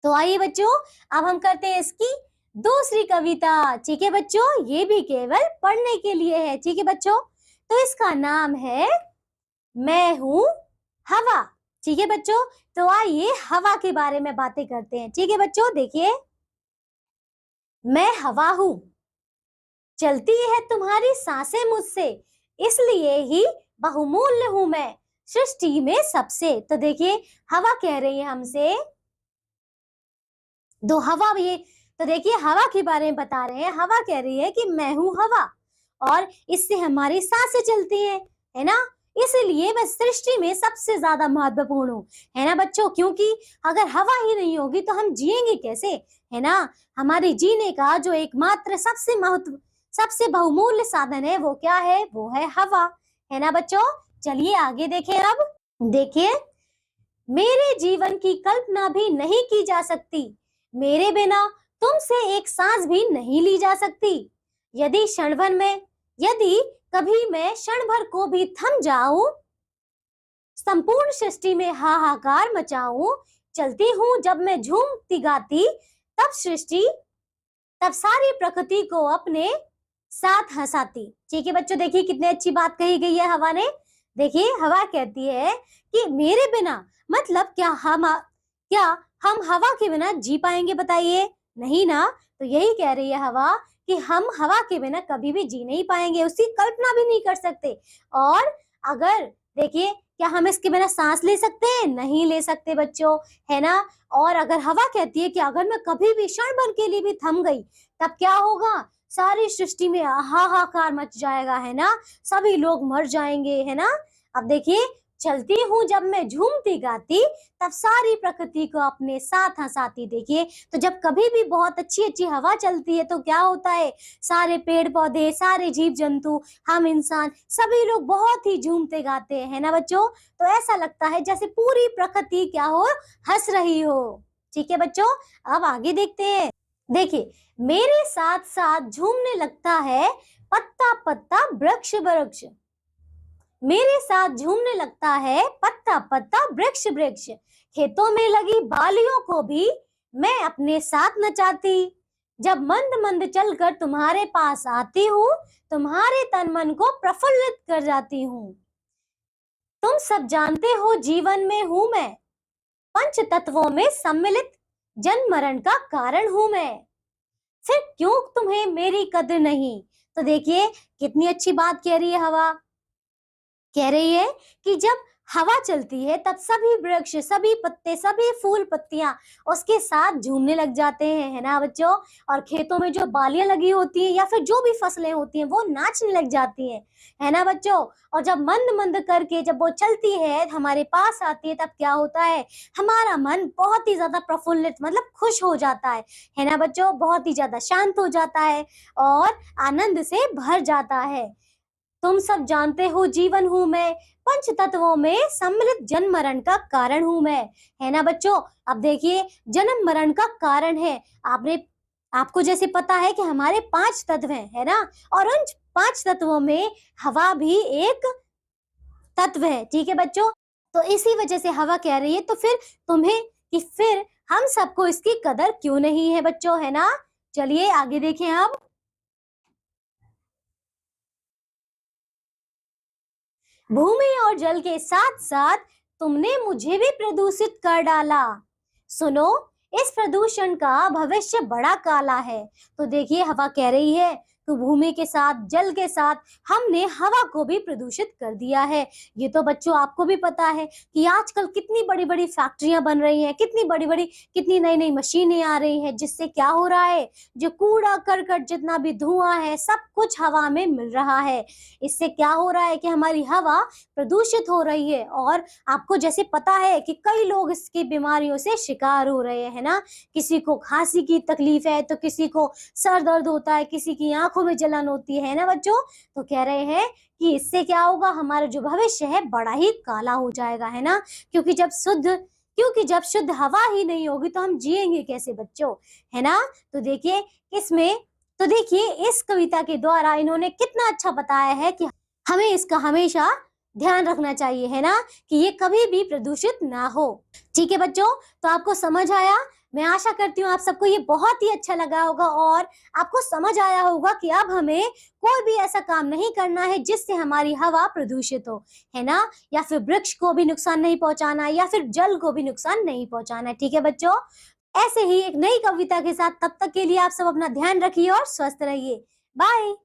तो आइए बच्चों, अब हम करते हैं इसकी दूसरी कविता। ठीक है बच्चों, ये भी केवल पढ़ने के लिए है। ठीक है बच्चों, तो इसका नाम है मैं हूँ हवा। ठीक है बच्चों, तो आइए हवा के बारे में बातें करते हैं। ठीक है बच्चों, देखिए, मैं हवा हूँ, चलती है तुम्हारी सांसें मुझसे, इसलिए ही बहुमूल्य हूं मैं सृष्टि में सबसे। तो देखिए, हवा कह रही है हमसे, दो हवा ये, तो देखिए हवा के बारे में बता रहे हैं। हवा कह रही है कि मैं हूं हवा और इससे हमारी सांसें चलती हैं, है ना, इसलिए मैं सृष्टि में सबसे ज्यादा महत्वपूर्ण हूँ, है ना बच्चों। क्योंकि अगर हवा ही नहीं होगी तो हम जिएंगे कैसे, है ना। हमारे जीने का जो एकमात्र सबसे बहुमूल्य साधन है वो क्या है, वो है हवा, है ना बच्चों। चलिए आगे देखें। अब देखिए, मेरे जीवन की कल्पना भी नहीं की जा सकती, मेरे बिना तुमसे एक सांस भी नहीं ली जा सकती। यदि यदि कभी मैं क्षण भर को भी थम जाऊं, संपूर्ण सृष्टि में हाहाकार मचाऊं, चलती हूं जब मैं झूमती गाती, तब सारी प्रकृति को अपने साथ हंसाती। ठीक है बच्चों, देखिए कितनी अच्छी बात कही गई है हवा ने। देखिए हवा कहती है कि मेरे बिना, मतलब क्या हम हवा के बिना जी पाएंगे, बताइए, नहीं ना। तो यही कह रही है हवा कि हम हवा के बिना कभी भी जी नहीं पाएंगे, उसकी कल्पना भी नहीं कर सकते। और अगर देखिए, क्या हम इसके बिना सांस ले सकते हैं, नहीं ले सकते बच्चों, है ना। और अगर हवा कहती है कि अगर मैं कभी भी क्षण भर के लिए भी थम गई, तब क्या होगा, सारी सृष्टि में हाहाकार मच जाएगा, है ना, सभी लोग मर जाएंगे, है ना। अब देखिए, चलती हूँ जब मैं झूमती गाती, तब सारी प्रकृति को अपने साथ हंसाती। देखिए, तो जब कभी भी बहुत अच्छी अच्छी हवा चलती है तो क्या होता है, सारे पेड़ पौधे, सारे जीव जंतु, हम इंसान, सभी लोग बहुत ही झूमते गाते हैं, है ना बच्चों। तो ऐसा लगता है जैसे पूरी प्रकृति क्या हो, हंस रही हो। ठीक है बच्चों, अब आगे देखते हैं। देखिए, मेरे साथ साथ झूमने लगता है पत्ता पत्ता वृक्ष वृक्ष, मेरे साथ झूमने लगता है पत्ता पत्ता वृक्ष वृक्ष, खेतों में लगी बालियों को भी मैं अपने साथ नचाती। जब मंद मंद चलकर तुम्हारे पास आती हूँ, तुम्हारे तन मन को प्रफुल्लित कर जाती हूँ। तुम सब जानते हो जीवन में हूँ मैं, पंच तत्वों में सम्मिलित, जन्म मरण का कारण हूँ मैं, फिर क्यों तुम्हें मेरी कद्र नहीं। तो देखिए कितनी अच्छी बात कह रही है हवा, कह रही है कि जब हवा चलती है तब सभी वृक्ष, सभी पत्ते, सभी फूल पत्तियां उसके साथ झूमने लग जाते हैं, है ना बच्चों। और खेतों में जो बालियां लगी होती हैं या फिर जो भी फसलें होती हैं वो नाचने लग जाती हैं, है ना बच्चों। और जब मंद मंद करके जब वो चलती है, हमारे पास आती है, तब क्या होता है, हमारा मन बहुत ही ज्यादा प्रफुल्लित, मतलब खुश हो जाता है ना बच्चों, बहुत ही ज्यादा शांत हो जाता है और आनंद से भर जाता है। तुम सब जानते हो जीवन हूँ मैं, पंच तत्वों में सम्मिलित, जन्म मरण का कारण हूँ मैं, है ना बच्चों। अब देखिए, जन्म मरण का कारण है, आपको जैसे पता है कि हमारे 5 तत्व हैं, है ना, और उन 5 तत्वों में हवा भी एक तत्व है। ठीक है बच्चों, तो इसी वजह से हवा कह रही है तो फिर हम सबको इसकी कदर क्यों नहीं है बच्चों, है ना। चलिए आगे देखें। अब भूमि और जल के साथ साथ तुमने मुझे भी प्रदूषित कर डाला, सुनो इस प्रदूषण का भविष्य बड़ा काला है। तो देखिए हवा कह रही है तो भूमि के साथ, जल के साथ हमने हवा को भी प्रदूषित कर दिया है। ये तो बच्चों आपको भी पता है कि आजकल कितनी बड़ी बड़ी फैक्ट्रियां बन रही हैं, कितनी नई नई मशीनें आ रही हैं, जिससे क्या हो रहा है, जो कूड़ा करकट, जितना भी धुआं है, सब कुछ हवा में मिल रहा है। इससे क्या हो रहा है कि हमारी हवा प्रदूषित हो रही है। और आपको जैसे पता है कि कई लोग इसकी बीमारियों से शिकार हो रहे हैं ना, किसी को खांसी की तकलीफ है, तो किसी को सर दर्द होता है, किसी की आंखों में जलन होती है ना बच्चों। तो कह रहे हैं कि इससे क्या होगा, हमारा जो भविष्य है बड़ा ही काला हो जाएगा, है ना। क्योंकि जब शुद्ध हवा ही नहीं होगी तो हम जिएंगे कैसे बच्चों, है ना। तो देखिए इस कविता के द्वारा इन्होंने कितना अच्छा बताया है कि हमें इसका हमेशा ध्यान रखना चाहिए, है ना, कि ये कभी भी प्रदूषित ना हो। ठीक है बच्चों, तो आपको समझ आया। मैं आशा करती हूँ आप सबको ये बहुत ही अच्छा लगा होगा और आपको समझ आया होगा कि अब हमें कोई भी ऐसा काम नहीं करना है जिससे हमारी हवा प्रदूषित हो, है ना, या फिर वृक्ष को भी नुकसान नहीं पहुंचाना है या फिर जल को भी नुकसान नहीं पहुंचाना है। ठीक है बच्चों, ऐसे ही एक नई कविता के साथ, तब तक के लिए आप सब अपना ध्यान रखिए और स्वस्थ रहिए। बाय।